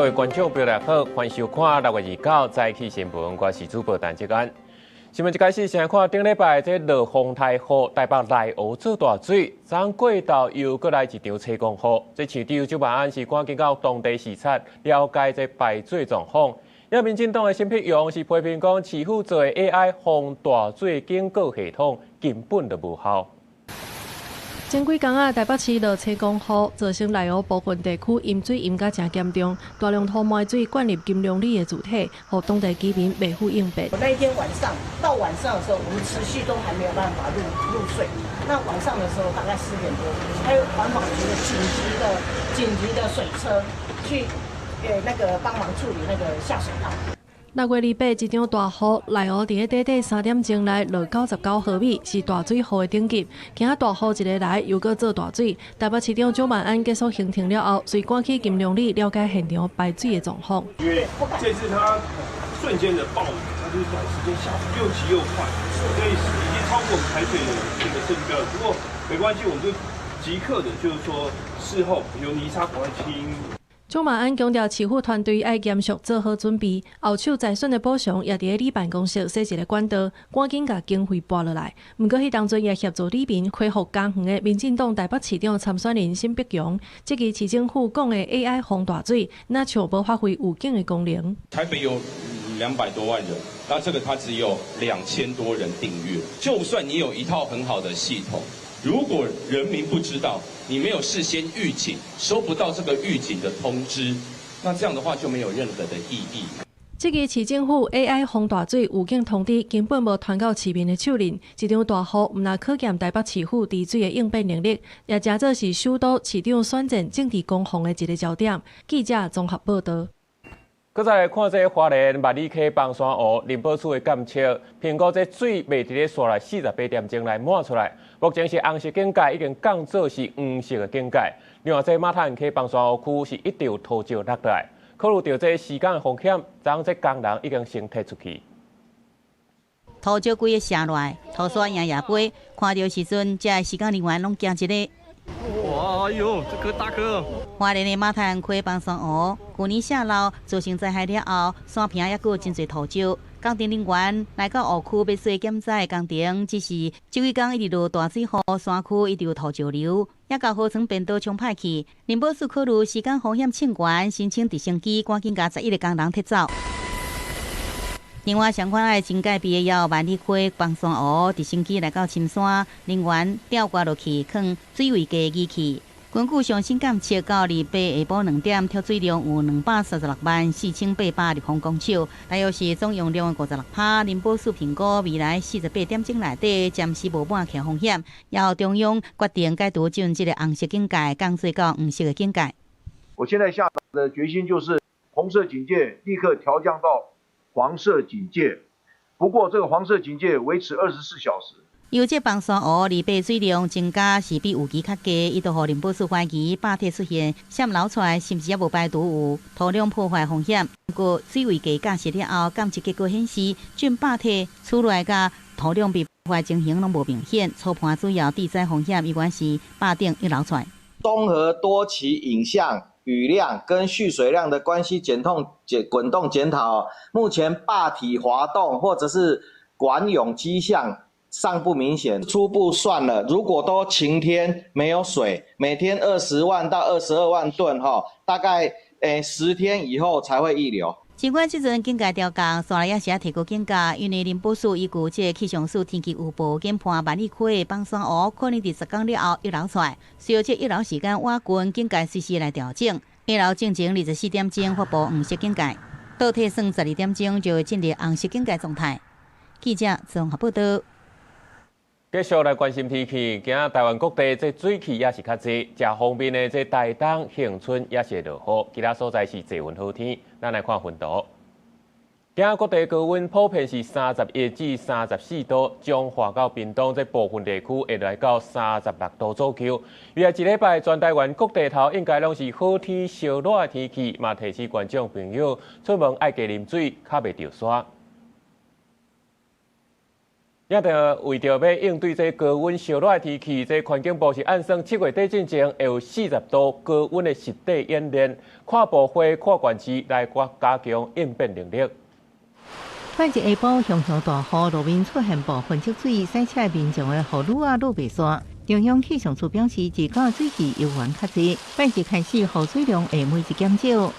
各位观众朋友大家好，欢迎收看6月29早起新闻，我是主播陈志安。新闻一开始先看顶礼拜这落风台雨，台北内湖做大水，昨过道又过来一场车公雨。这市长周万安是赶紧到当地视察，了解这排水状况。也民进党的新辟用是批评讲，市府做的 AI 防大水警告系统根本就无效。前几天台北市落车公雨，造成内湖部分地区淹水淹甲真严重，大量土埋水灌入金龙里的主体，让当地居民未付应变。那一天晚上到晚上的时候，我们持续都还没有办法入睡。那晚上的时候大概10点多，还有环保局的紧急的水车去那个帮忙处理那个下水道。6月28一场大雨，内湖伫个短3点钟内落99毫米，是大水雨的顶级。今仔大雨一个来，又搁做大水。台北市长周万安结束行程了后，随赶去金龙里了解现场排水的状况。因为这次它瞬间的暴雨，它就是短时间下又急又快，所以已经超过我们排水的这个设计标准。不过没关系，我们就即刻的，就是说事后有泥沙赶快清。周万安强调，市府团队要严肃做好准备，后手财损的补偿也伫李办公室设一个管道，赶紧把经费拨落来。不过，迄当阵也协助李民恢复工园的民进党台北市长参选人辛碧强，即个市政府讲的 AI 防大水，那像无发挥有警的功能。台北有200多万人，那这个它只有2000多人订阅，就算你有一套很好的系统。如果人民不知道，你没有事先预警，收不到这个预警的通知，那这样的话就没有任何的意义。这个市政府 AI 防大水有警通知根本无传到市民的手里，一场大雨唔但可见台北市府治水的应变能力，也真做是首都市长选战政治攻防的一个焦点。记者综合报道。搁再来看这花莲万里溪崩山湖，林保处的监测评估这水未伫咧线内48点钟来满出来，目前是红色警戒已经降做是黄色的警戒。另外，这马潭溪崩山湖区是一条土石落来，考虑到这时间的风险，昨这工人已经先踢出去。土石规个下来，土山夜夜飞，看到时阵，这时间人员拢惊一个。哇哟，这颗大颗！花莲的马潭溪崩山湖，去年下涝造成灾害了后，山坪也有真侪土石。工程人员来到湖区要做检查的工程，只是这几天一直落大水雨，山区一直有土石流，也甲河床变道冲歹去。林保处考虑时间风险称悬，申请直升机赶紧甲11个工人撤走。另外，相关的警戒毕业后，万里溪崩山湖直升机来到深山，人员吊挂落去，放水位计仪器。根据上新监测，到礼拜下晡2点，抽水量有236万4800立方公尺，大约是总用量的56%。林保处评估未来48点钟内底暂时无满强风险，然后中央决定改读进这个红色警戒，降水到黄色的警戒。我现在下的决心就是，红色警戒立刻调降到黄色警戒，不过这个黄色警戒维持24小时。由这崩山湖里备水量增加是比预期较低，伊就互林保处怀疑坝体出现渗漏出来，是不是也无排除有土壤破坏风险？不过水位计假设了后，监测结果显示，准坝体出来甲土壤被破坏情形拢无明显，初判主要地灾风险依然是坝顶溢流出来。综合多期影像、雨量跟蓄水量的关系滚动检讨，目前坝体滑动或者是管涌迹象尚不明显。初步算了，如果都晴天没有水，每天20万到22万吨大概10天以后才会溢流。尽管即阵警戒调降，山内也是提高警戒，因为林保处依据这气象署天气预报，研判万里溪的崩山湖可能伫10天了后溢流出来，需要这溢流时间晚近，警戒随时来调整。溢流进前24点钟发布黄色警戒，倒退算12点钟就会进入红色警戒状态。记者综合报道。继续来关心天气，今仔台湾各地这水汽也是较济，食方面的这台东、恒春也是落雨，其他所在是济云好天。咱来看分图，今仔各地高温普遍是31至34度，彰化到屏东这部分地区会来到36度左右。未来一礼拜全台湾各地头应该拢是好天、烧热的天气，嘛提醒观众朋友出门爱加啉水，较袂着沙。也着为着要应对这高温烧热的天气，这环境部是按算7月底进前会有40度高温的实地演练，跨部会、跨县市来加强应变能力。快日下晡，熊熊大雨，路面出现部分积水，赛车民众的雨路路袂煞。中央气象处表示，自到水季游玩较济，快日开始雨水量会每日减少。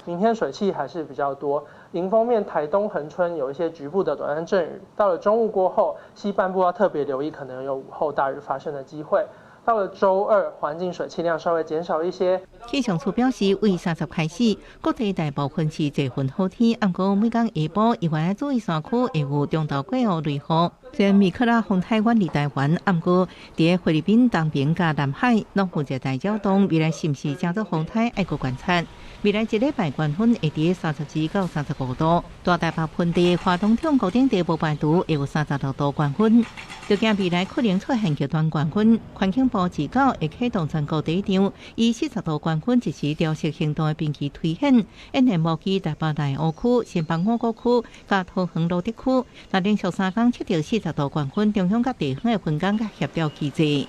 明天水汽还是比较多，迎风面台东恒春有一些局部的短暂阵雨。到了中午过后，西半部要特别留意，可能有午后大雨发生的机会。到了周二，环境水汽量稍微减少一些。气象处表示，为30开始，各地大部分是多云好天，不过每天下晡以外注意山区会有中到过雨雷雨。虽然米克拉风台远离台湾，不过在菲律宾东边加南海拢有热带扰动，未来是不是加做风台爱个观察。未来一礼拜高温会伫32到35度，大台北盆地、花东中高顶地部排除会有36度高温。就惊未来可能出现极端高温，环境部自9会启动全国第一场以40度高温即时调适行动的兵器推演，演练模拟台北大湖区、新北五股区、甲桃园路地区，那连续3天测到40度高温，中央甲地方的分工甲协调机制。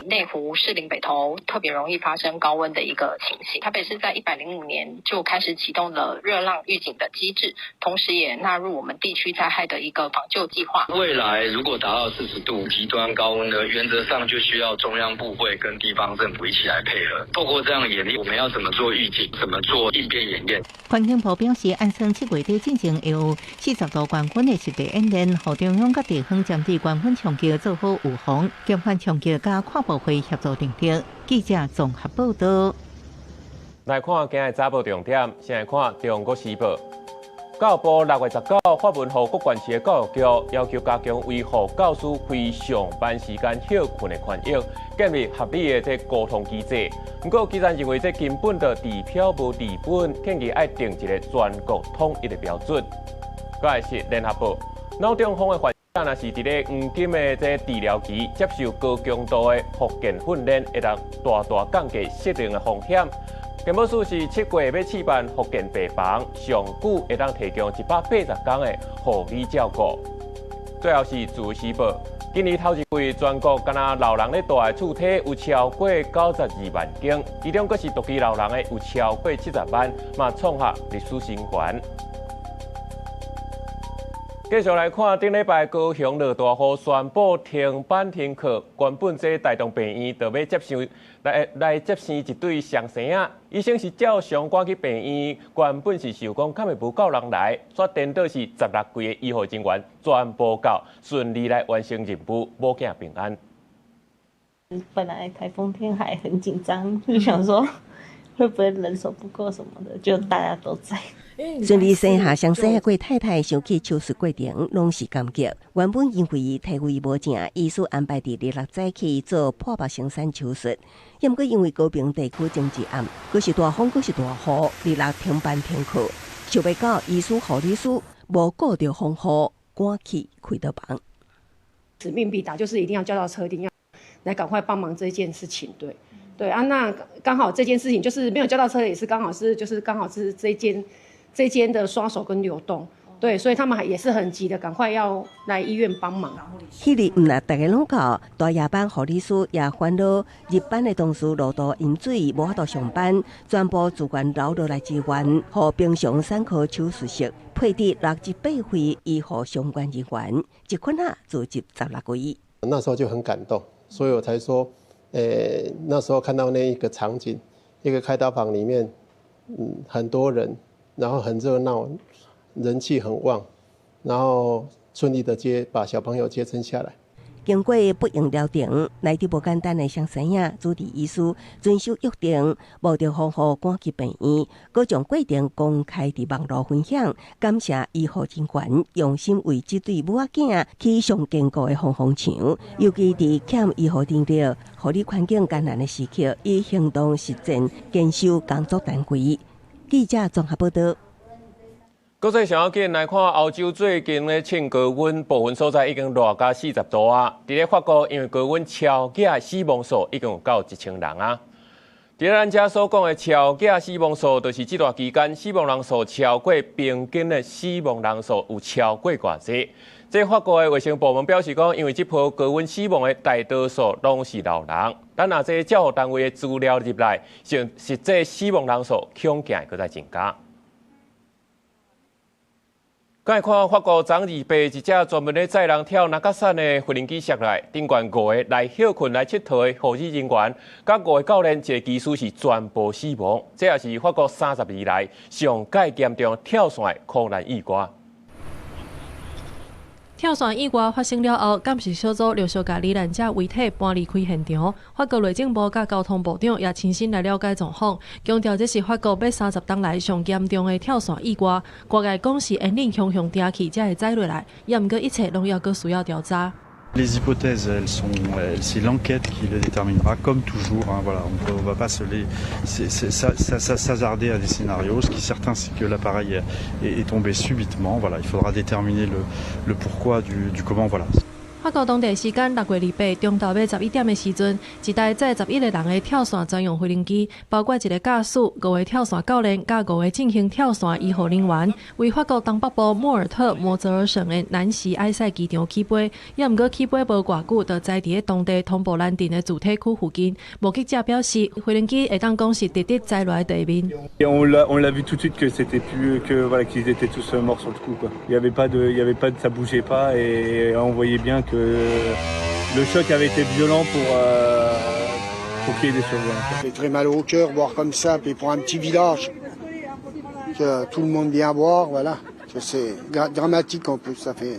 内湖、士林北投特别容易发生高温的一个情形。台北市在105年就开始启动了热浪预警的机制，同时也纳入我们地区灾害的一个防救计划。未来如果达到40度极端高温呢，原则上就需要中央部会跟地方政府一起来配合。透过这样的演练，我们要怎么做预警，怎么做应变演练。环境部表示，按算7月底进行有40度高温的实地演练，予中央甲地方针对高温冲击做好预防，减缓冲击加跨部会协助定定。记者综合报道。来看今日早报重点，先来看《中国时报》。教育部6月19发文，予各县市的教育局要求加强维护教师非上班时间休困的权益，建立合理的这沟通机制。不过，基层认为这根本的治标无治本，建议要定一个全国统一的标准。再来是《联合报》，脑中风的患者若是伫咧黄金的这治疗期接受高强度的复健训练，会当大大降低失灵的风险。健保署是7月要试办复健病房，上久会当提供180天的护理照顾。最后是《自由时报》，今年头一季全国敢若老人咧住的厝体有超过92万间，其中阁是独居老人的有超过70万，嘛创下历史新高。继续来看，顶礼拜高雄落大雨，宣布停班停课。原本这台东病院就要接生来接生一对双生仔，医生是照常赶去病院，原本是想讲敢会无够人来，却颠倒是16位的医护人员全部到，顺利来完成任务，母囝平安。本来台风天还很紧张，就想说会不会人手不够什么的，就大家都在。顺利生下双生的太太，想起手术过程拢是感激。原本因为体位无正，医师安排伫26早起做破腹生产手术，也毋过因为高屏地区政治暗，阁是大风，阁是大雨，26停班停课。想袂到医师、护理师无顾着风雨，赶去开刀房。使命必达，就是一定要叫到车，一定要来赶快帮忙这件事情。对啊，那刚好这件事情就是没有叫到车，也是刚好是这间的刷手跟流动，对，所以他们也是很急的，赶快要来医院帮忙。迄日毋但大家拢到，大夜班护理师也烦恼，入班的同事路途饮水，无法度上班，全部自愿留落来支援，互平常产科手术室配置68位医护相关人员，一捆啊组织16位。那时候就很感动，所以我才说，那时候看到那一个场景，一个开刀房里面，很多人。然后很热闹，人气很旺，然后顺利的把小朋友接生下来。经过不用疗程，来得无简单的双生仔，主治医师遵守约定，无着风雨赶去病院，各将过程公开伫网络分享，感谢医护人员用心为这对母仔囝起上坚固的防风墙。尤其伫欠医护人力、护理环境艰难的时刻，以行动实践坚守工作单位。记者综合报道。国际上要紧来看，欧洲最近的称高温，部分所在已经热到40度啊！伫咧法国，因为高温超过死亡数已经有到1000人啊。伫咱遮所讲的超假死亡数，就是这段期间死亡人数超过平均的死亡人数有超过偌济。这法国的卫生部门表示讲，因为这波高温死亡的大多数拢是老人，咱若这照护单位的资料入来，实际死亡人数恐惊会搁再增加。刚才看法国昨日被一只专门咧载人跳那甲山的无人机摔来，顶悬5个来休困来佚佗的护理人员，甲5个教练、1个技师是全部死亡。这也是法国30年来上界严重跳伞的空难意外。跳伞意外发生了后，监视小组陆续甲罹难者遗体搬离开现场。法国内政部甲交通部长也亲身来了解状况，强调这是法国要30当来上严重的跳伞意外。国外讲是烟领熊熊跌去才会载落来，也毋过一切拢要搁需要调查。Les hypothèses, c'est l'enquête qui les déterminera, comme toujours. Hein, voilà, on va pas s'hasarder à des scénarios. Ce qui est certain, c'est que l'appareil est tombé subitement. Voilà, il faudra déterminer le pourquoi du comment. Voilà. 法国当地时间6月28中昼要11点的时阵，一台载11个人的跳伞专用飞行机，包括1个驾驶、5个跳伞教练、甲5个进行跳伞医护人员，为法国东北部莫尔特摩泽尔省的南西埃塞机场起飞。也毋过起飞无偌久，就载伫当地通布兰镇的主体区附近。目击者表示，飞行机会当讲是直直载落来地面。On l'a vu tout de suite que c'était plus que voilà qu'ils étaient tous morts sur le coup quoi. Il y avait pas de ça bougeait pas et on voyait bien que le choc avait été violent pour qu'il y ait des survivants. Ça fait très mal au cœur voir comme ça, puis pour un petit village que tout le monde vient voir, voilà, que c'est dramatique en plus, ça fait.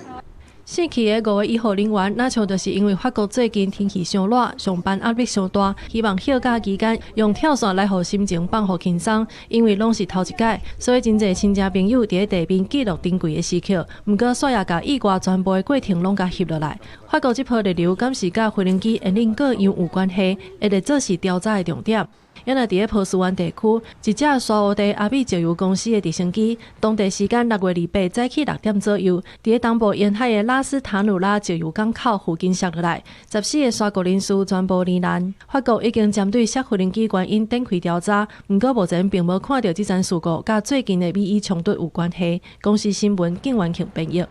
死去的5个医护人员，那像就是因为法国最近天气上热，上班压力上大，希望休假期间用跳伞来互心情放互轻松。因为拢是头一届，所以真侪亲戚朋友伫地面记录珍贵的时刻。毋过，煞也甲意外全部的过程拢甲翕落来。法国这波热流，敢是甲飞行机烟领各样有关系，会来做是调查的重点。因为伫咧波斯湾地区，一架沙俄地阿比石油公司的直升机，当地时间6月28早起6点左右，伫咧东部沿海的拉斯塔努拉石油港口附近摔落来，14个沙国人士全部罹难。法国已经针对摔飞行机原因展开调查，毋过目前并无看到这件事故甲最近的美伊冲突有关系。公司新闻竟完全编译。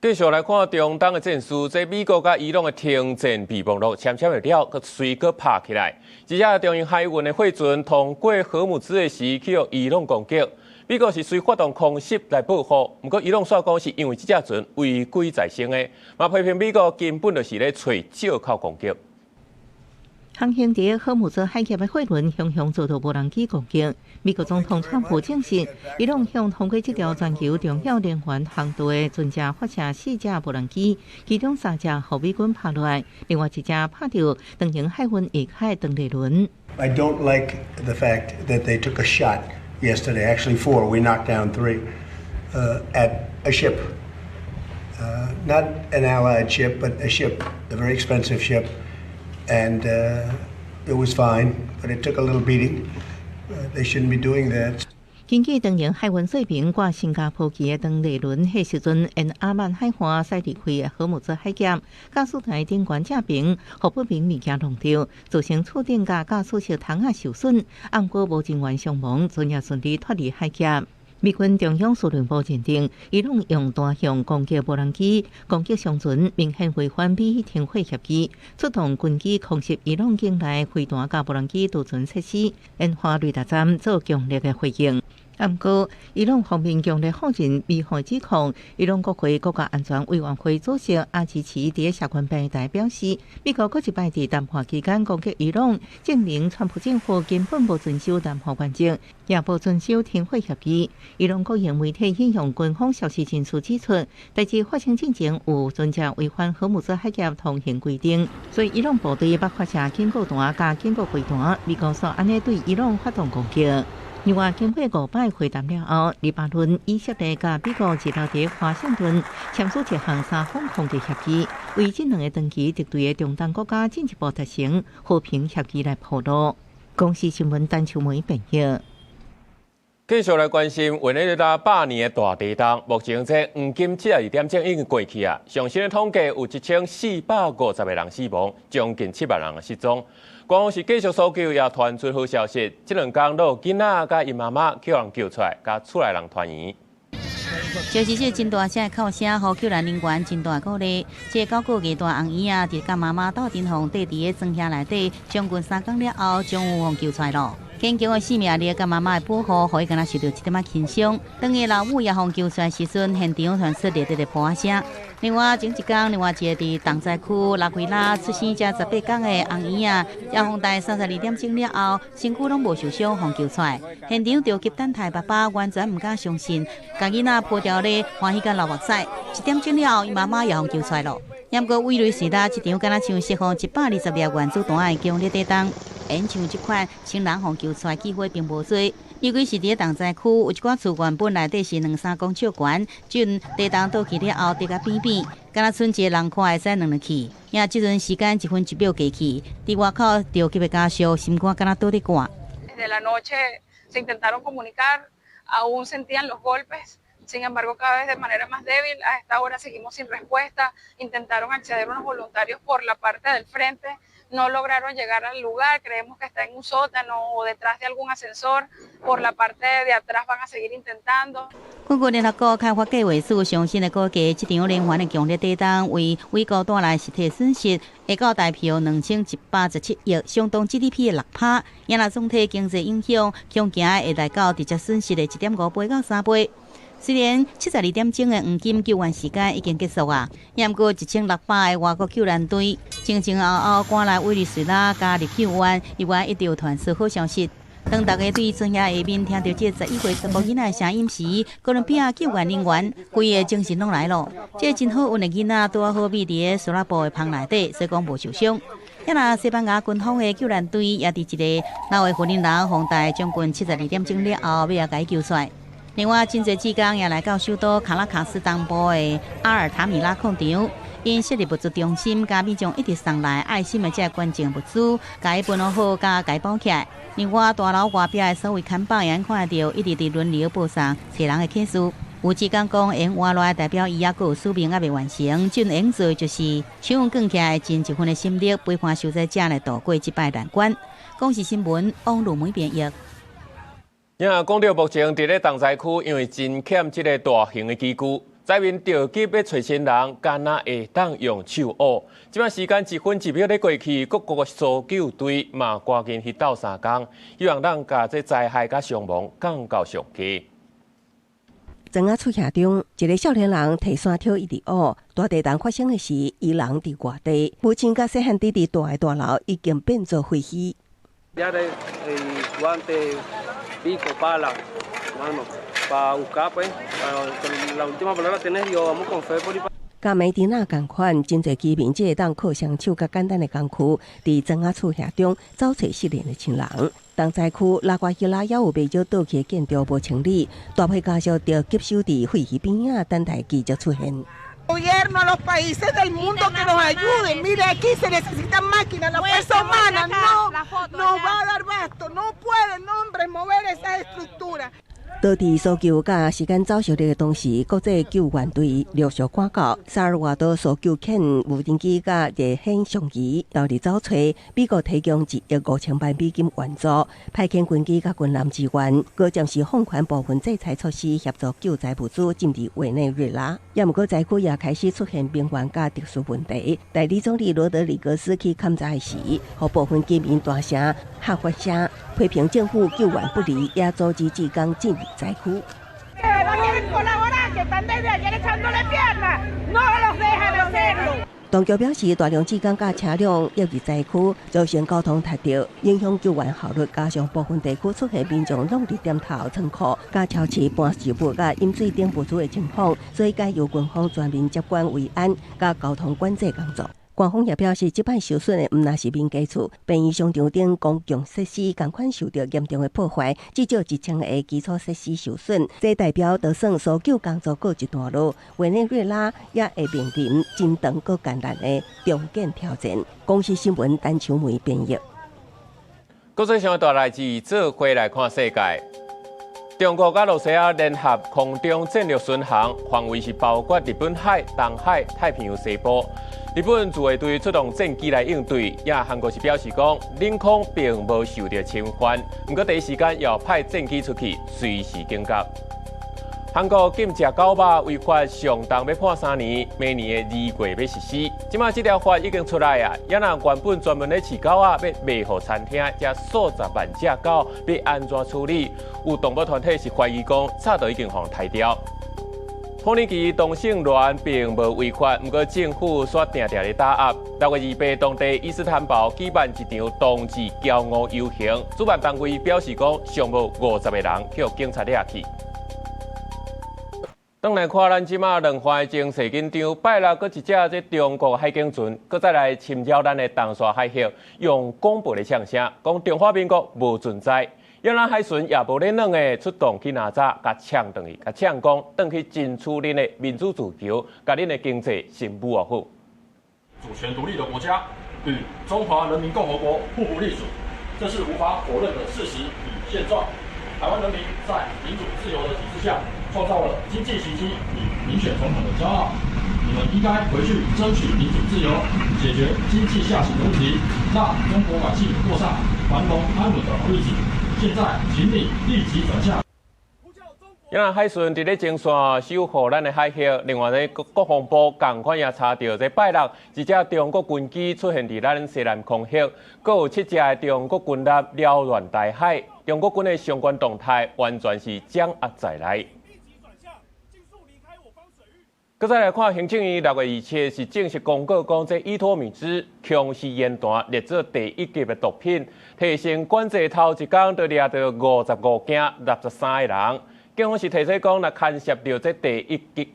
继续来看中东的战事，这美国甲伊朗的停战备忘录签的了，佮随搁拍起来。一架中型海运的货船通过荷姆兹的时去予伊朗攻击，美国是随发动空袭来报复，不过伊朗煞讲是因为这架船违规在先的，嘛批评美国根本就是咧找借口攻击。航行伫荷姆兹海峡的货轮向遭到无人机攻击。美国总统川普证实，伊朗向通过这条全球重要能源航道的船只发射4架无人机，其中3架被美军拍落来，另外1架拍到长型海运液海动力轮。I don't like the fact that they took a shot yesterday. Actually, 4. We knocked down 3 at a ship, not an Allied ship, but a ship, a very expensive ship. And it was fine, but it took a little beating. They shouldn't be doing that. 根据长型海运水平挂新加坡旗的动力轮，迄时阵沿阿曼海峡驶离开的荷姆兹海峡，驾驶台顶悬架平，互不明物件弄掉，造成厝顶甲驾驶室窗仔受损，按过无人员伤亡，船也顺利脱离海峡。美军中央司令部认定，伊朗用单向攻击无人机，攻击商船，明显违反美伊停火协议，出动军机空袭伊朗境内飞弹甲无人机渡船设施，引发雷达站做强烈的回应。不过，伊朗方面强烈否认美方指控。伊朗国会国家安全委员会主席阿吉奇伫社群平台表示，美国搁一摆伫谈判期间攻击伊朗，证明川普政府根本无遵守谈判原则，也无遵守停火协议。伊朗国营媒体引用军方消息人士指出，代志发生之前有船只违反荷姆兹海峡通行规定，所以伊朗部队捌发射警告弹加警告飞弹，美国所安尼对伊朗发动攻击。另外，经过5摆会谈了后，黎巴嫩、以色列甲美国日后伫华盛顿签署一项3方控制协议，为这2个长期敌对的中东国家进一步达成和平协议来铺路。公司新闻陈秋梅编译。继续来关心，为了100年的大地震，目前这黄金72点钟已经过去啊。上新的统计有1450个人死亡，将近7万人失踪。官方是继续搜救，也传出好消息，这2天都有囡仔甲因妈妈叫人救出来，甲厝内人团圆。就是这真大声的哭声，互救援人员真大鼓励。这9个月大红姨啊，伫甲妈妈斗阵风缀伫个庄遐内底，将近3天了后，终于互救出来了。坚强的生命力甲妈妈的保护，互伊敢若受到一点仔轻松。当伊老母也互救出来时阵，现场传出热烈的呼声。另外前一天，另外一个伫东寨区拉回拉出生才18天的红姨啊，也互在32点钟了后，身躯拢无受伤，互救出来。现场着急等待爸爸完全毋敢相信，甲囡仔抱着咧欢喜甲流目屎。1点钟了后，伊妈妈也互救出来了。也毋过委内瑞拉这场敢若像释放120粒原子弹的强烈地动。演像这款亲人互救出来机会并无多，尤其是伫东寨区有一寡厝原本内底是2-3公尺悬，阵地动倒去了后，地甲边边，敢若剩一个人看会使两去。也即阵时间1分1秒过去，伫外口着急的家属心肝敢若倒咧寒。Desde la noche se intentaron comunicar, aún sentían los golpes. Sin embargo, cada vez de manera más débil. A esta hora seguimos sin respuesta. Intentaron acceder unos voluntarios por la parte del frente. No lograron llegar al lugar. Creemos que está en un sótano o detrás de algún ascensor. Por la parte de atrás van a seguir intentando. 根据联合国开发计划署相信的估计，这场连环的强烈地动为美国带来实体损失，会到大票2117亿，相当 GDP 的6%。也若总体经济影响，恐惊会来到直接损失的1.5倍到3倍。虽然72点钟的黄金救援时间已经结束啊，也毋过1600个外国救援队前前后后赶来委内瑞拉加入救援，另外一直有传出好消息。当大家对村遐下面听到这11岁查某囡仔的声音时，哥伦比亚救援人员规个精神拢来了。这真好运的囡仔拄好秘伫个苏拉布的棚内底，所以讲无受伤。也若西班牙军方的救援队也伫一个老的婚姻人风大将近72点钟了后，要甲伊救出来。另外，真侪志工也来到首都卡拉卡斯东部的阿尔塔米拉矿场，因设立物资中心，加民众一直送来爱心的这关键物资，甲伊分好好，甲伊包起来。另外，大楼外壁的所谓看板也看到一直伫轮流播送找人的启事。有志工讲，因活来代表伊也阁有使命还未完成，尽应做就是手运卷起来，尽一份的心力，陪伴受灾者来度过这摆难关。公视新闻王路梅编译。讲到目前伫咧东寨区，因为真欠这个大型的机具，灾民着急要找新人，敢若会当用手挖。即摆时间1分1秒咧过去，各国搜救队嘛赶紧去斗3工，希望咱甲这灾害甲伤亡降到上低。庄仔厝遐中，一个少年人提伞跳一直挖。大地震发生的时，伊人伫外地，母亲甲细汉弟弟住的大楼已经变作废墟。pico, pala, mano, para buscar pues, la última palabra tenés yo, vamos con fe por ahí. 甲美迪娜同款，真侪居民只会当靠双手甲简单的工具，伫庄仔厝遐中找找失联的亲人。东寨区拉瓜希拉也有袂少倒去的建筑无清理，大批家属着急守伫废墟边仔等待奇迹出现。Gobierno a los países del mundo que nos ayuden. Mire, aquí se necesitan máquinas, la fuerza humana no va a dar basto, no puede el hombre mover esa estructura. 倒伫搜救甲时间走熟的同时，国际救援队陆续赶到。萨尔瓦多搜救犬无人机甲热显相机到伫找找，美国提供1亿5千万美金援助，派遣军机甲军舰支援，搁暂时放宽部分制裁措施，协助救灾物资进入委内瑞拉。也毋过灾区也开始出现边缘甲特殊问题。代理总理罗德里格斯去勘察时，互部分居民大声喊发声，批评政府救援不力，也阻止志工进入灾区。当局表示，大量志工甲车辆入入灾区，造成交通塌掉，影响救援效率。加上部分地区出现民众拢伫店头、仓库、甲超市搬食物、甲饮水等物资的情况，所以该由军方全面接管维安、甲交通管制工作。官方也表示，即摆受损的毋若是民家厝，便宜商场等公共设施同款受到严重的破坏，至少1000个基础设施受损。这代表就算搜救工作告一段落，委内瑞拉也会面临真长搁艰难的重建挑战。公视新闻陈秋梅编译。国际上大代志，做回来看世界。中国甲罗西亚联合空中战略巡航，范围是包括日本海、东海、太平洋西部。日本自卫队出动战机来应对，也韩国是表示讲领空并无受到侵犯，不过第一时间要派战机出去随时警觉。韩国禁食狗肉违法上当要判3年，明年的2月要实施。即马这条法已经出来啊，也那原本专门咧饲狗啊，要卖予餐厅，这数十万只狗要安怎处理？有动物团体是怀疑讲，早就已经互抬掉。丰年期同性恋并无违法，不过政府却定定咧打压。6月28日，当地伊斯坦堡举办一场同志骄傲游行，主办单位表示讲，尚无50个人去警察抓去。转来看咱即马两岸情势紧张，拜六搁一只这中国海警船，搁再来侵扰咱的东沙海峡，用广播的呛声，讲中华民国无存在。越南海巡也无咧软的出动去哪吒，甲呛转去，甲呛讲，转去争取恁的民主自由，甲恁的经济新保护。主权独立的国家与中华人民共和国互不隶属，这是无法否认的事实与现状。台湾人民在民主自由的体制下，创造了经济奇迹与民选总统的骄傲。你们应该回去争取民主自由，解决经济下行的问题，让中国百姓过上繁荣安稳的好日子。现在，请你立即转向。越南海巡伫咧前线守护咱的海峡，另外咧国防部同款也查到，这拜六一只中国军机出现伫咱西南空域，阁有7只的中国军舰扰乱大海。中国军的相关动态完全是掌握在内。搁再来看，行政院6月27日是正式公告，讲这依托米兹强势烟弹列做第1级的毒品，提升管制头一天就掠到55件63个人。警方是提醒讲，若牵涉到这第一级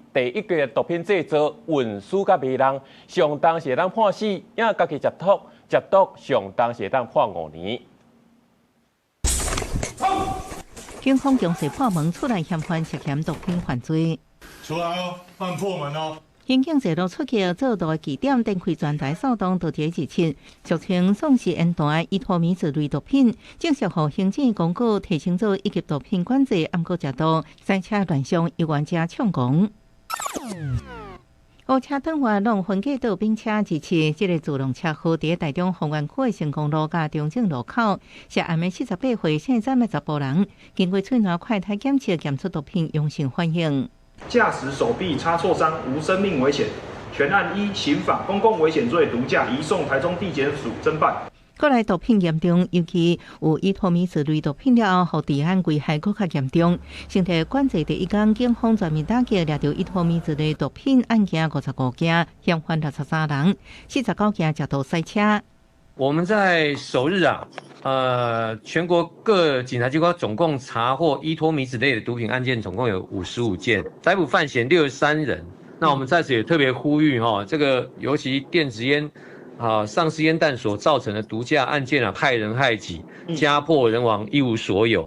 的毒品制作、运输甲卖人，上当是会当判死，因为家己接毒上当是会当判5年。警方强势破门出来嫌犯涉嫌毒品犯罪。出来哦，慢破门哦。刑警介入出击，做大据点展开全台扫动，到第17日，俗称宋氏烟弹依托米兹类毒品，正式互行政公告提升做1级毒品管制，暗过食毒，赛车乱象有冤者抢攻。乌车转换让分隔道并且支持这个自动车祸伫台中丰原区的成功路甲中正路口，是暗暝48岁姓张的查甫人，经过喙内快筛检测检出毒品阳性反应。驾驶手臂擦挫伤，无生命危险。全案依刑法公共危险罪毒驾移送台中地检署侦办。过来毒品严重，尤其有依托米兹类毒品了后，治安危害更加严重。身体管制第1天，警方全面打击掠到依托米兹类毒品案件55件，嫌犯63人，49件食毒赛车。我们在首日全国各警察机关总共查获依托米兹类的毒品案件，总共有55件，逮捕犯嫌63人。那我们在此也特别呼吁这个尤其电子烟丧失烟弹所造成的毒驾案件害人害己，家破人亡，一无所有。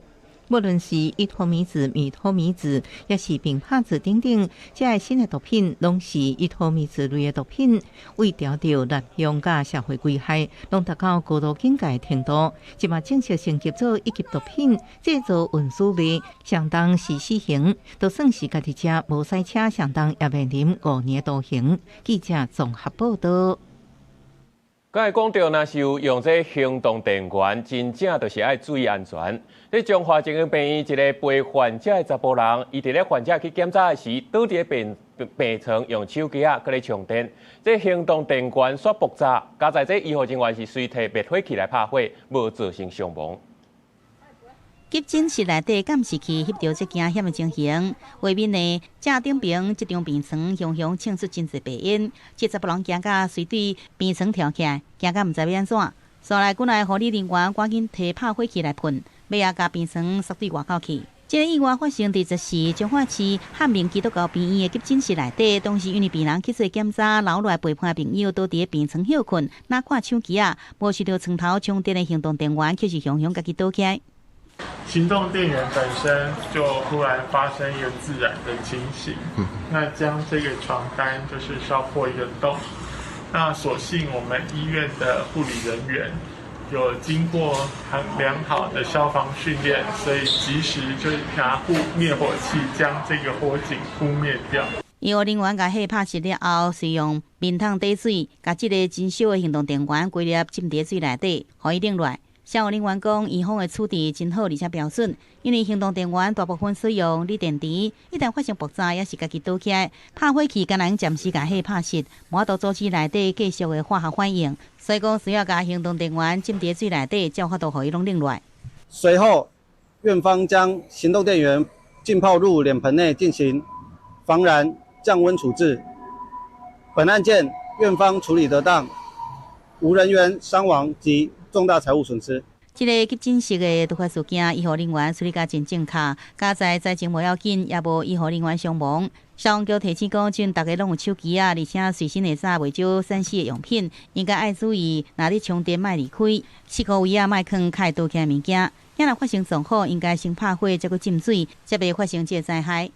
无论是依托米兹、米托米兹，也是并帕子等等，这些新的毒品，拢是依托米兹类的毒品，为调到滥用甲社会危害，拢达到高度警戒程度。即马正式升级做1级毒品，制造运输类，相当是死刑，就算是家己车无赛车，相当也面临5年徒刑。记者综合报道。刚才讲到，若是有用这行动电源，真正就是爱注意安全。在中华精英病院，一个陪患者的查甫人，伊伫咧患者去检查的时，倒伫病床用手机搁咧充电。这行动电源煞爆炸，加在这医护人员是随摕灭火器来拍火，无造成伤亡。急诊室内底监视器翕到这惊险的情形，画面内正顶边一张病床雄雄庆出真侪白烟，这查甫人惊甲随对病床跳起来，惊甲毋知要安怎。所来过来护理人员赶紧摕拍火器来喷，要甲病床塞对外口去。这个意外发生伫就是彰化市汉明基督教病院的急诊室内底，当时因为病人去做检查，留落来陪伴的朋友倒伫病床休困，哪看手机无收到床头充电的行动电源，却是雄雄家己倒起来。行动电源本身就忽然发生一个自燃的情形，那将这个床单就是烧破一个洞。那所幸我们医院的护理人员有经过很良好的消防训练，所以及时就拿灭火器将这个火警扑灭掉。医护人员甲火拍熄了后，使用面桶滴水，甲这个真小的行动电源归入浸伫水内底，互伊冷落来。消防人员讲，医方的处置真好，而且标准，因为行动电源大部分使用锂电池，一旦发生爆炸，也是家己倒起来，拍火器敢能暂时甲火拍熄，无法度阻止内底继续的化学反应，所以讲需要甲行动电源浸伫水内底，才有法度互伊拢冷落来。随后，院方将行动电源浸泡入脸盆内进行防燃降温处置。本案件院方处理得当，无人员伤亡及重大财物损失。这个急诊室的突发事件，医护人员处理甲真正确，加在灾情无要紧，也无医护人员伤亡。消防局提醒讲，尽大家拢有手机啊，而且随身会带袂少闪死的用品，应该爱注意，若咧充电莫离开，四顾位啊莫放开倒起来物件。若若发生状况，应该先拍火，再去浸水，才袂发生这灾害。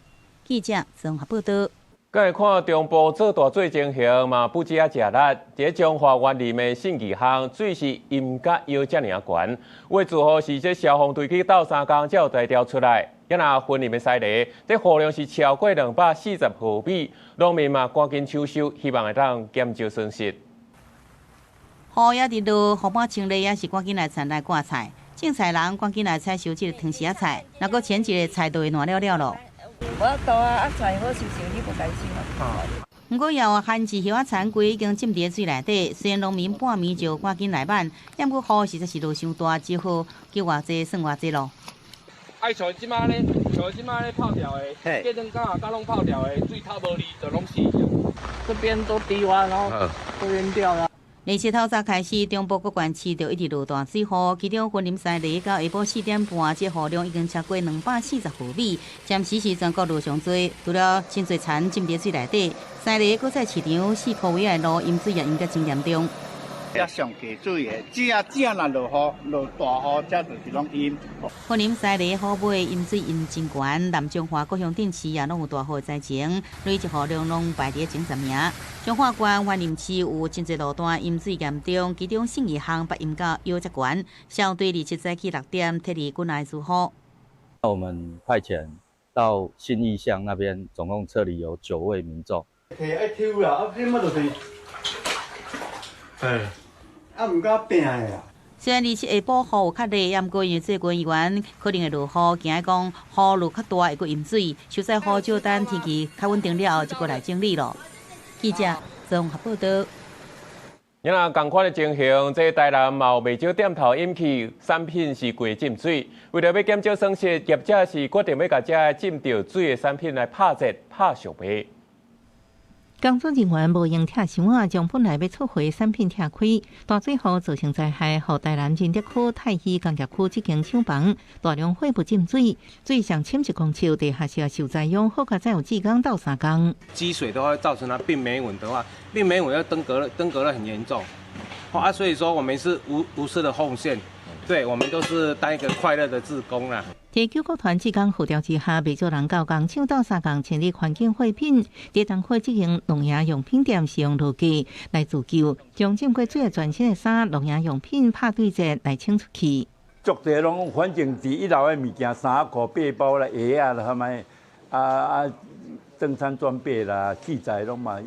记者综合报道。敢会看中部做大水情形嘛？不止啊食力，这中华园林的信义巷水是淹甲腰遮尔悬，为自豪是这消防队去斗3工才有才调出来。也若分林的犀利，这雨量是超过240毫米，农民嘛赶紧抢修，希望会当减少损失。雨也伫落，雨板清理也是赶紧来田来挂菜，种菜人赶紧来采收这个藤丝菜，若搁前一个菜就会烂了了咯。我倒啊，菜好收收，你无该收啊。不过，要旱季叶仔田龟已经浸伫水内底，虽然农民半暝就赶紧来挽，但不过雨实在是落伤大，只好叫偌济算偌济咯。爱像即摆咧，像即摆咧泡掉的，过阵刚好拢泡掉的，水透无力就拢死。这边都低洼，然后都淹掉了。日头早开始，中部各县市就一直落大水雨，其中云林西里到下晡4点半，这雨量已经超过240毫米，暂时是全国路上多，除了真侪田浸伫水内底，西里搁在市场4块位的路淹水也淹甲真严重。也上加水的，正若落雨、落大雨，这就是拢淹。云林西里好尾淹水淹真悬，南中华各乡镇市也拢有大雨的灾情，累计雨量拢排伫前10名。彰化县云林市有真侪路段淹水严重，其中信义巷被淹到腰遮悬。消防队27早起6点撤离滚来疏忽。我们派遣到信义巷那边，总共撤离有9位民众。爱抽啦，你么就是唔敢拼的啊。虽然27下晡雨有较热，也毋过因为这官员可能会落雨，惊讲雨落较大会阁淹水，收在雨少等天气较稳定了后，就过来整理咯。记者综合报道。因若同款的情形，这台南嘛有袂少店头引起产品是过浸水，为了要减少损失，业者是决定要甲这浸着水的产品来拍折、拍上卖。工作人员无用拆箱啊，将本来要出货的产品拆开，大水雨造成灾害，予台南仁德区、太溪工业区这间厂房大量火不浸水，水上深1公尺，地下室受灾用，好在有4工到3工。积水的话造成它病媒蚊的话，病媒蚊要登革热很严重，所以说我们是无私的奉献，对我们都是当一个快乐的志工啦。在救国团志工号召之下，未少人9工抢到3工成立环境货品，在东火这间农业用品店使用路基来自救，将浸过水的全新的衫、农业用品拍对折来清出去。足侪拢反正伫1楼的物件，衫裤、背包啦、鞋啊，他们登山装备啦、器材拢嘛，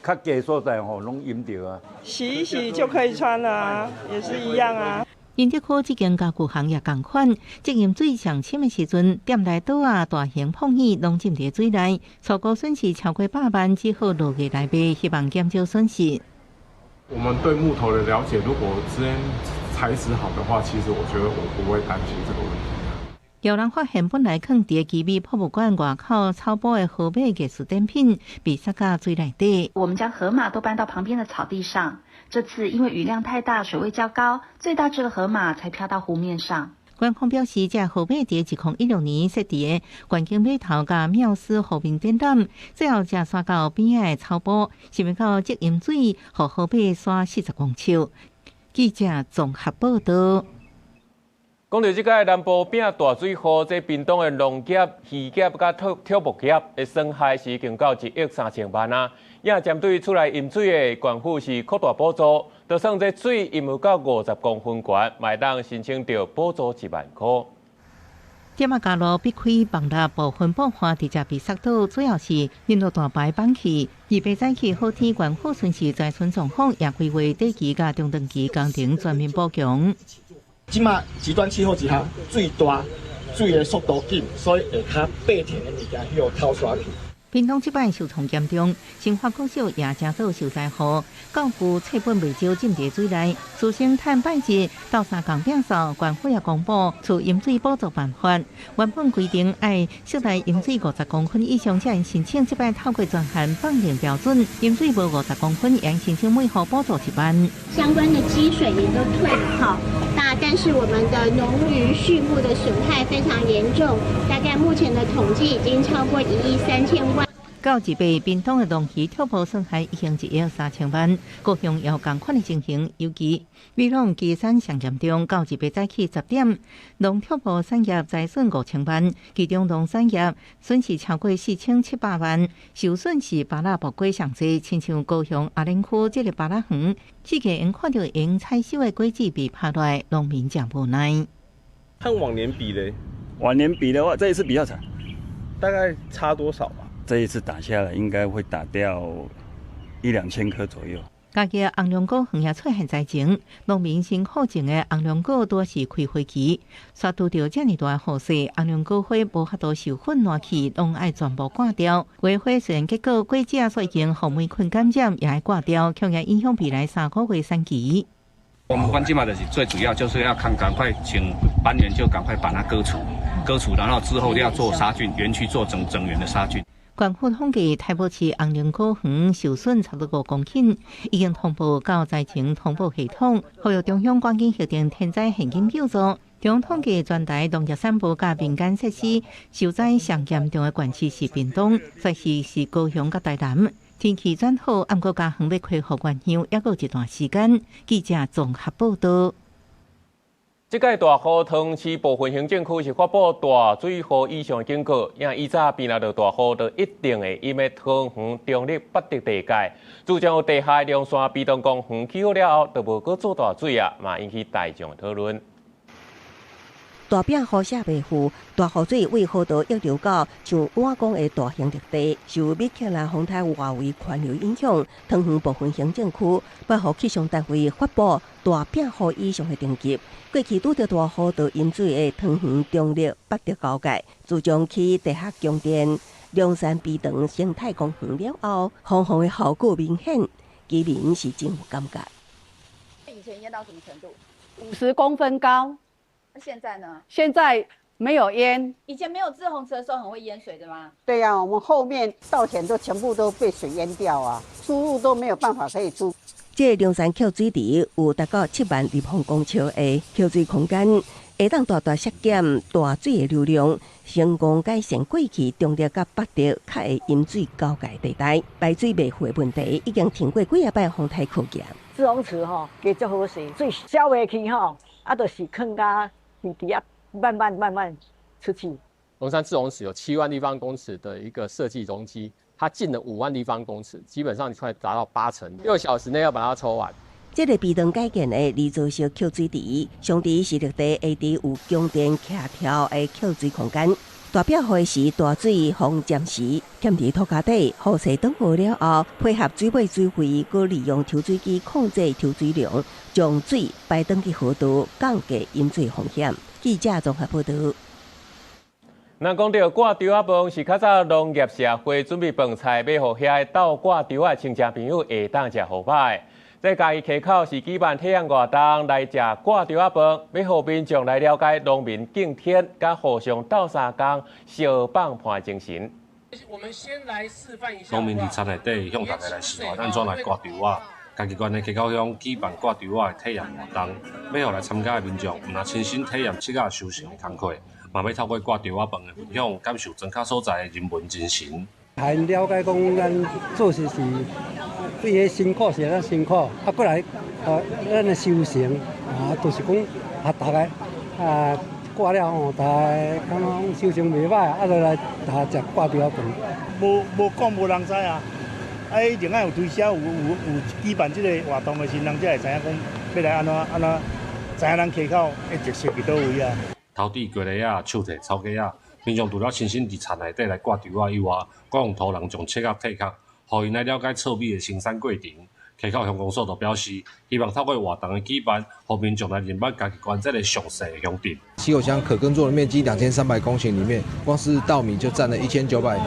较低所在吼，拢淹着啊。洗一洗就可以穿了啊，也是一样啊。仁德区这间家具行业同款，这淹水上深的时阵，店内倒啊、大型碰椅拢浸伫水内，初步损失超过100万，只好落月来卖，希望减少损失。我们对木头的了解，如果之间材质好的话，其实我觉得我不会担心这个问题。有人发现本来放伫奇美博物馆外口草包的河马艺术展品被塞到水内底。我们将河马都搬到旁边的草地上。这次因为雨量太大，水位较高，最大只的河马才飘到湖面上。官方表示，这河马伫2016年设伫的环境码头甲庙司和平展览，最后才刷到边仔的草坡，想要到积淹水，和河马刷40公尺。记者综合报道。讲到即个南部饼大水雨，这屏东的农业、渔业甲畜牧业的损害是已经到1亿3000万啊！也针对厝内淹水的县府是扩大补助，就算这水淹有到50公分悬，嘛会当申请到补助1万块。点啊加路避开放大部分爆发直接被杀到，主要是印度大牌放弃。预备早起好天关护顺时在村状况也规划第期甲中长期工程全面补强。即马极端气候之下，水大，水的速度紧，所以下骹爬田的物件要偷刷去。屏东即摆受创严重，生活国小也真早受灾祸，教父册本未少浸伫水内，师生趁拜节斗相共摒扫，县府也公布出饮水补助办法。原本规定爱室内饮水50公分以上才能申请，即摆透过专项放定标准，饮水无50公分也能申请每户补助1万。相关的积水也都退了哈，但是我们的农渔畜牧的损害非常严重，大概目前的统计已经超过1亿3千万。到一被屏东的农渔跳坡损害已经1亿3千万，各乡也有同款的情形，尤其美浓基山上严重，到一被早起10点，农跳坡产业财损5000万，其中农产业损失超过4700万，受损是芭乐木果上济，亲像高雄阿莲区这个芭乐园，四个因看到因采收的果子被拍落来，农民真无奈。和往年比嘞？往年比的话，这一次比较惨，大概差多少吧？这一次打下来，应该会打掉1-2千棵左右。家己红龙果园也出现灾情，农民辛苦种的红龙果多是开花期，刷拄到这么大的雨势，红龙果花无法度受粉烂去，拢爱全部挂掉。花虽然结果果子所已经互霉菌感染，也爱挂掉，却也影响未来3个月产期。我们关键嘛，就是最主要就是要赶快请班员就赶快把它割除，然后之后要做杀菌，园区做整园的杀菌。县府统计，台北市红龙果园受损差不多5公顷，已经通报到灾情通报系统，呼吁中央赶紧核定天灾现金救助。中央统计全台农业产部甲民间设施受灾上严重的县市是屏东，再是高雄甲台南。天气转好，暗过家园要恢复原样，还有一段时间。记者综合报道。这届大河塘市部分行政区是发布大水河以上警告，因以早边来到大河就一定会淹的塘园中立八德地界，自从有地下量线被动公园起好了后，就无搁做大水啊，嘛引起大众讨论。大饼河下北湖大河水为河道溢流到像碗公的大型绿地，受密克拉风台外围环流影响，塘园部分行政区北河气象单位发布大饼河以上的等级。过去拄着大河道淹水的塘园中立八德交界，自从起地下供电、龙山碧塘生态公园了后，防洪的效果明显，居民是真有感觉。以前淹到什么程度？50公分高。那现在呢？现在没有淹。以前没有滞洪池的时候很会淹水的吗？对呀、我们后面稻田都全部都被水淹掉啊，输入都没有办法可以输。这龙山蓄水池有达到7万立方公尺的蓄水空间，会当大大削减大水的流量，成功改善过去中立甲八德较会淹水交界地带排水未赴的问题，已经停过几啊摆风台考验。滞洪池吼，加足好势，水消袂去吼，就是坑甲。底下慢慢出去。龙山滞洪池有7万立方公尺的一个设计容积，它进了5万立方公尺，基本上快达到80%，6小时内要把它抽完。这个被动改建的二座式蓄水池，上池是绿地下池有供电徛条的蓄水空间。大表河时大水防暂时欠伫土骹底，雨势转好了后，配合水尾水费，佮利用抽水机控制抽水量，将水排转去河道，降低淹水风险。记者综合报道。咱讲到挂稻仔饭是较早农业社会准备饭菜，要互遐斗挂稻仔亲戚朋友会当食好歹。在嘉义溪口是举办体验活动来食挂稻仔饭，要互民众来了解农民敬天、甲互相斗相共、相帮伴精神。我们先来示范一下。农民伫田内底向大家来示范，咱怎来挂稻仔。嘉义县的溪口乡举办挂稻仔的体验活动，要互来参加的民众，毋但亲身体验7个收成的工课，嘛要透过挂稻仔饭的分享，感受庄脚所在的人文精神。还了解讲，咱做事是对个辛苦是咱辛苦，过来咱的修成就是讲大家挂了吼，大家感觉修成袂歹，就来食挂稻仔饭。无讲无人知啊，一定要有推销，有举办这个活动的时，人才会知影讲要来安怎，知影咱溪口的特色伫倒位啊。头顶过来啊，手提草鸡啊，平常除了亲身伫田内底来挂稻啊以外，还用土人将切割体壳，互因来了解糙米的生产过程。溪口乡公所就表示，希望透过活动的举办，互民众来认识家己关这个详细的乡镇。溪口乡可耕作的面积2300公顷里面，光是稻米就占了1900，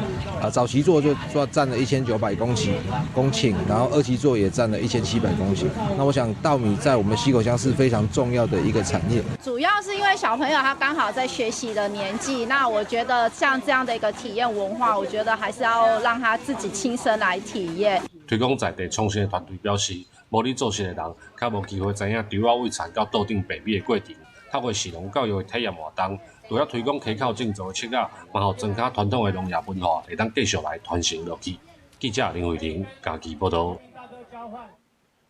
早期作就占了1900公顷，然后二期作也占了1700公顷。那我想稻米在我们溪口乡是非常重要的一个产业。主要是因为小朋友他刚好在学习的年纪，那我觉得像这样的一个体验文化，我觉得还是要让他自己亲身来体验。推广在地创新的团队表示，无咧做事的人较无机会知影稻啊喂田到稻顶白米的过程。透过市农教育的体验活动，除了推广溪口种植的切仔，嘛互增加传统的农业文化，会当继续来传承落去。记者林慧玲家己报道。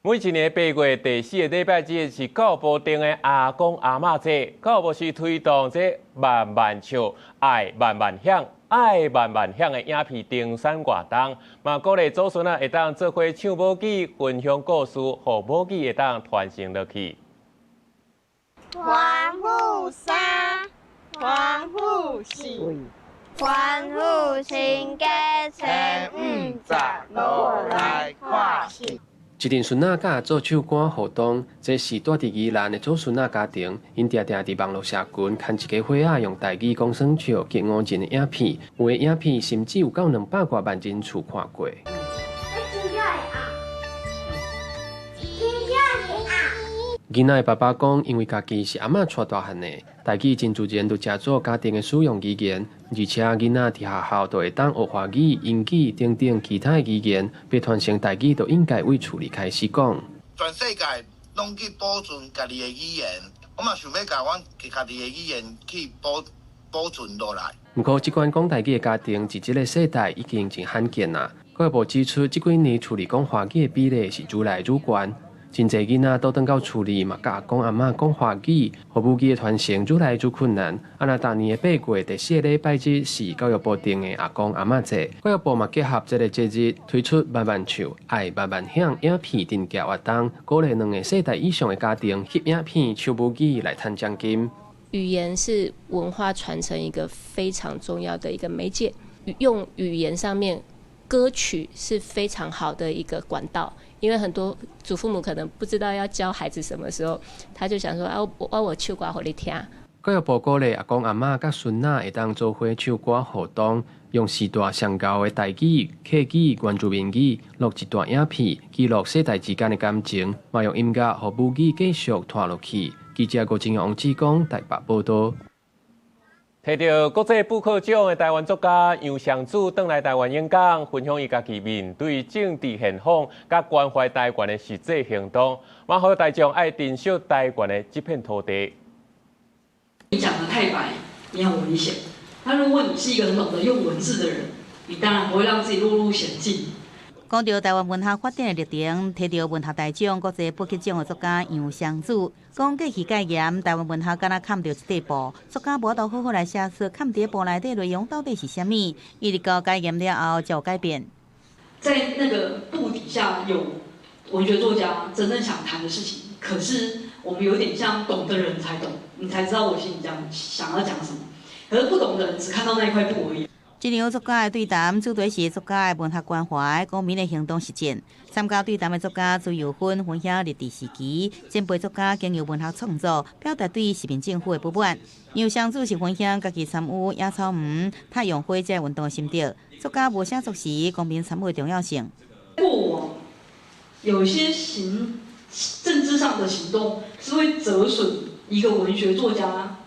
每一年8月第4个礼拜日是教育部定的阿公阿嬷节，教育部是推动这慢慢唱、爱慢慢响。爱慢慢响的影片登山活动，嘛鼓励祖孙啊会当做伙唱母语，分享故事，互母语会当传承落去。欢呼三，欢呼四，欢呼亲家千510落来看戏。一阵孙仔甲做唱歌互动，这是住伫宜兰的祖孙仔家庭，因定定伫网络社群牵一个伙仔用台语讲算笑激5人的影片，有的影片甚至有到200多万人次看过。囡仔的爸爸讲，因为家己是阿嬷带大汉的，台语真自然就加做家庭的使用语言，而且囡仔伫学校都会当学华语、英语等等其他的语言，要传承台语，就应该为厝里开始讲。全世界拢去保存家己的语言，我嘛想要甲阮家己的语言去保存落来。不过，即款讲台语的家庭，伫即个世代已经真罕见啦。教育部指出，即几年厝里讲华语的比例是愈来愈悬。真侪囡仔倒转到厝里，嘛甲阿公阿嬷讲华语，互母语的传承愈来愈困难。那逐年的8月第4个礼拜日是教育部定的阿公阿嬷节，教育部嘛结合这个节日，推出慢慢唱、爱慢慢响影片定价活动，鼓励2个世代以上的家庭翕影片唱母语来赚奖金。语言是文化传承一个非常重要的一个媒介，用语言上面，歌曲是非常好的一个管道。因为很多祖父母可能不知道要教孩子什么时候，他就想说啊，我唱歌给你听。教育部鼓励阿公阿嬷甲孙仔会当做伙唱歌互动，用时代上高的台语、客语、原住民语录一段影片，记录世代之间的感情，嘛用音乐互母语继续传落去。记者郭金王志光台北报道。摕到国际布克奖的台湾作家杨尚祖返来台湾演讲，分享伊家己面对政治现况、甲关怀台湾的实际行动，嘛呼吁大众爱珍惜台湾的这片土地。你讲的太白，你很危险。那如果你是一个很懂得用文字的人，你当然不会让自己落入险境。讲到台湾文学发展的历程，摕到文学大奖、国际布克奖的作家杨尚祖，讲过去戒严，台湾文学敢若看到一地步，作家无都好好来写出看第一部内底内容到底是啥物，一直到戒严了后才有改变。在那个布底下有文学作家真正想谈的事情，可是我们有点像懂的人才懂，你才知道我心里想要讲什么，可是不懂的人只看到那一块布而已。这场作家的对谈主题是作家的文学关怀、公民的行动实践。参加对谈的作家朱友芬分享历史时期，前辈作家经由文学创作，表达对时任政府的不满。杨尚祖是分享家己参与野草园、太阳花这运动的心得。作家无写作时，公民参与的重要性。过往有些政治上的行动是会折损一个文学作家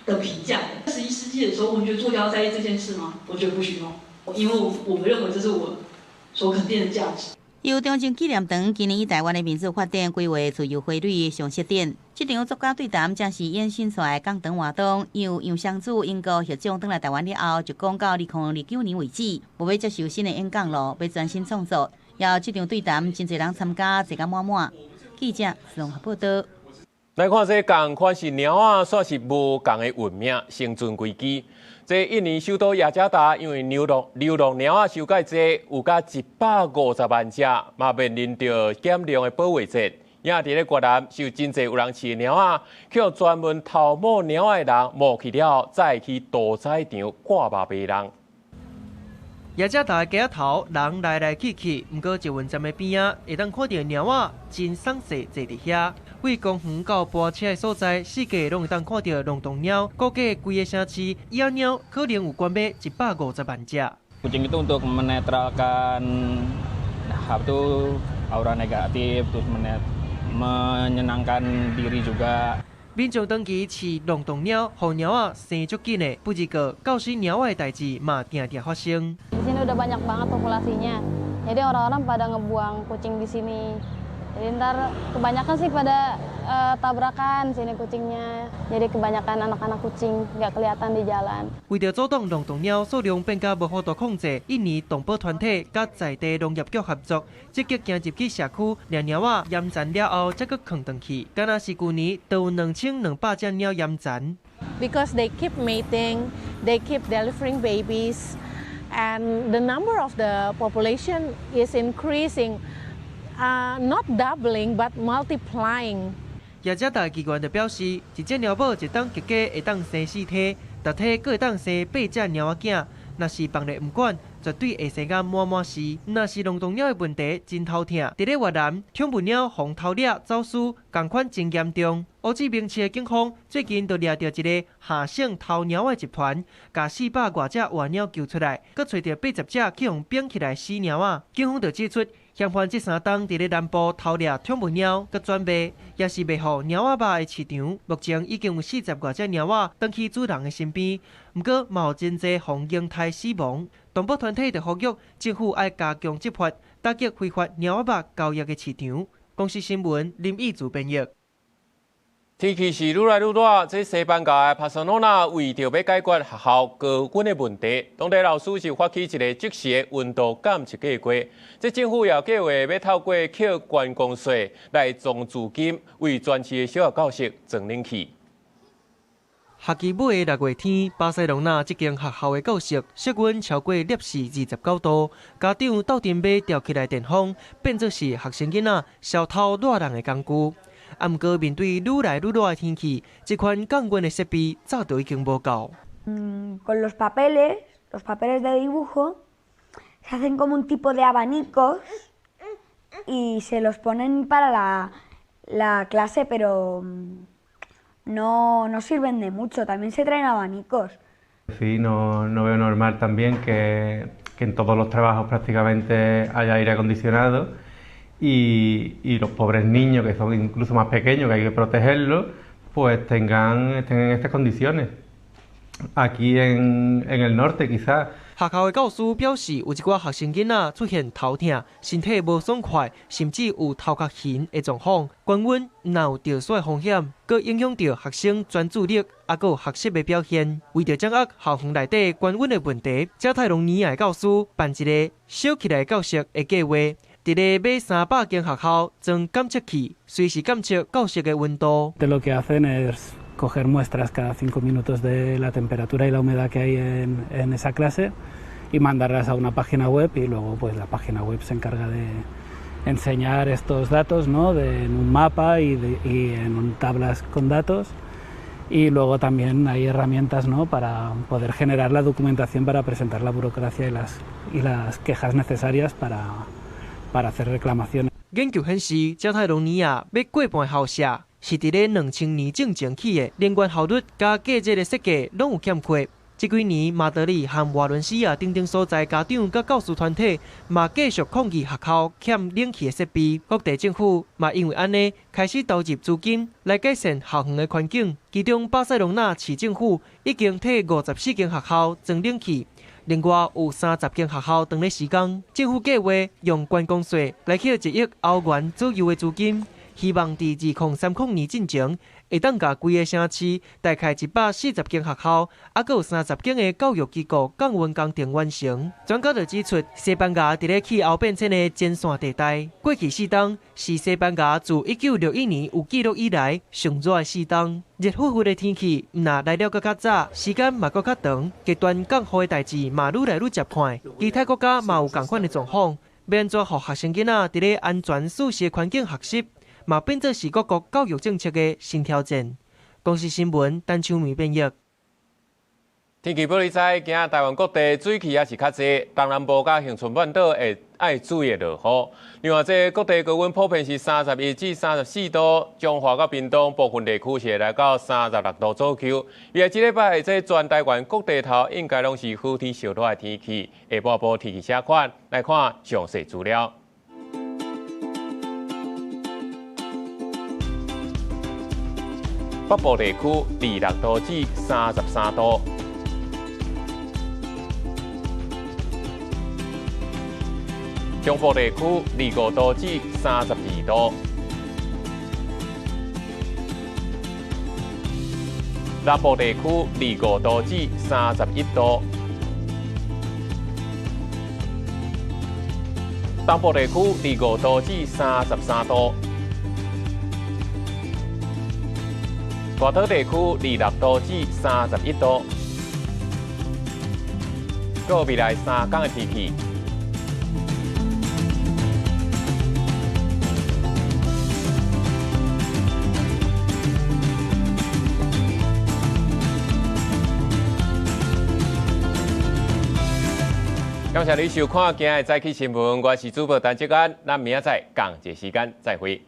的评价。21世纪的时候，文学作家要在意这件事吗？我觉得不需要，因为我们认为这是我所肯定的价值。由中正纪念堂今年以台湾的民主发展规划自由汇率上设点，这场作家对谈正是延伸出来港长活动。由杨尚祖英国学长返来台湾了后，就讲到2009年为止，无要接受新的演讲咯，要专心创作。要这场对谈，真侪人参加，坐甲满满。记者综合报道。来看这同款是猫仔，算是无共的运命，生存危机。这印尼首都雅加达因为流浪猫仔受介济，有甲150万只，嘛面临着减量的保卫战。也伫咧越南是有真侪有人饲的猫仔，去互专门偷摸猫仔的人摸去了，再去屠宰场挂肉卖人。也只大街头人来来去去，不过捷运站的边仔会当看到猫仔真爽势坐伫遐。为公园到泊车的所在，四界拢会当看到龙洞鸟，估计规个城市野鸟可能有关闭150万只。Kucing itu untuk menetralkan aura negatif, terus menyenangkan diri juga. 民众当期饲龙洞鸟，互鸟仔生足紧的，不一个教死鸟仔的代志嘛，定定发生。Di sini udah banyak banget populasinya, jadi orang-orang pada ngebuang kucing di sini. Jadi ntar kebanyakan sih pada tabrakan sini kucingnya, jadi kebanyakan anak-anak kucing nggak kelihatan di jalan. 为着阻挡龙洞鸟数量变甲无法度控制，印尼动保团体甲在地农业局合作，积极行入去社区，让鸟仔淹残了后，再搁放回去。敢若是去年都有2200只鸟淹残。Because they keep mating, they keep delivering babies, and the number of the population is increasing. Not doubling, but multiplying. 也只大机关就表示，一只鸟宝一当结家会当生4体，逐体各会当生8只鸟仔囝。若是放咧唔管，绝对会生甲满满是。若是龙洞鸟的问题真头痛，伫咧越南宠物鸟防偷掠走私共款真严重。乌志明市的警方最近就抓到一个下省偷鸟的集团，甲400多只活鸟救出来，佮找到80只去用绑起来死鸟仔。警方就指出，嫌犯这3档伫咧南部偷掠宠物鸟，佮转卖，也是卖互鸟仔肉的市场。目前已经有40多只鸟仔登去主人的身边，不过嘛有真侪防婴态死亡。动保团体就呼吁政府要加强执法，打击非法鸟仔肉交易的市场。公司新闻林义祖编译。天气是愈来愈热，这西班牙的帕塞罗那为着要解决学校高温的问题，当地老师是发起一个即时的温度监测计划。这政府也计划要透过扣观光税来种资金，为全市的小学教室装冷气。学期尾的6月天，巴塞隆纳这间学校的教室室温超过摄氏29度，家长斗阵要调起来电风，变作是学生囡仔消透热人的工具。不过面对愈来愈热的天气，这款降温的设备早就已经无够。Con los papeles de dibujo, se hacen como un tipo de abanicos y se los ponen para la clase, pero no sirven de mucho. También se traen abanicos. Sí, no veo normal también que en todos los trabajos prácticamente haya aire acondicionado. Y los pobres niños, que son incluso más pequeños, que hay que protegerlos, pues estén en estas condiciones. Aquí en el norte quizás. 学校的教师表示，有一寡学生囡仔出现头痛、身体无爽快，甚至有头壳晕的状况。高温若有着水风险，佮影响到学生专注力，还佮学习的表现。为着掌握校园内底高温的问题，加泰隆尼亚的教师办一个小起来教室的计划。伫咧买300间学校装监测器，随时监测教室的温度。Lo que hacen es coger muestras cada 5 minutos de la temperatura y la humedad que hay en esa clase y mandarlas a una página web y luego pues la página web se encarga de enseñar estos datos, ¿no? En un mapa y en tablas con datos. Y luego también hay herramientas, ¿no? Para poder generar la documentación para presentar la burocracia y las quejas necesarias para hacer reclamaciones. 研究显示，加泰隆尼亚要过半校舍是伫咧2000年正前起的，能源效率加价值的设计拢有欠缺。这几年，马德里和瓦伦西亚等等所在家长甲教师团体嘛继续抗议学校欠冷气的设备。各地政府嘛因为安尼开始投入资金来改善校园的环境。其中，巴塞隆纳市政府已经替54间学校装冷气。另外有30间学校当咧施工，政府计划用观光税来扣1亿欧元左右的资金，希望伫2030年进前，会当甲规个城市大概140间学校，还佫有30间的教育机构降温工程完成。专家就指出，西班牙伫咧气候变迁的前线地带，过去4冬是西班牙自1961年有记录以来上热的4冬。热乎乎的天气，若来了佫较早，时间嘛佫较长，极端降雨的代志嘛愈来愈接近。其他国家嘛有同款的状况，要安怎让学生囡仔伫咧安全舒适的环境学习？嘛变作是各国教育政策的新挑战。公司新闻陈秋梅编译。天气报你知，今仔台湾各地水汽也是较济，东南部甲恒春半岛会爱注意落雨。另外，各地高温普遍是31至34度，中华甲屏东部分地区是来到36度左右。预计这礼拜全台湾各地头应该拢是雨天小热的天气。下半部天气写款来看详细资料。北部地区26度至33度。中部地区25度至32度，南部地区25度至31度，东部地区25度至33度，大岛地区26度至31度。搁未来3天的天气。感谢你收看今日的早起新闻，我是主播陈志安，咱明仔载同一时间再会。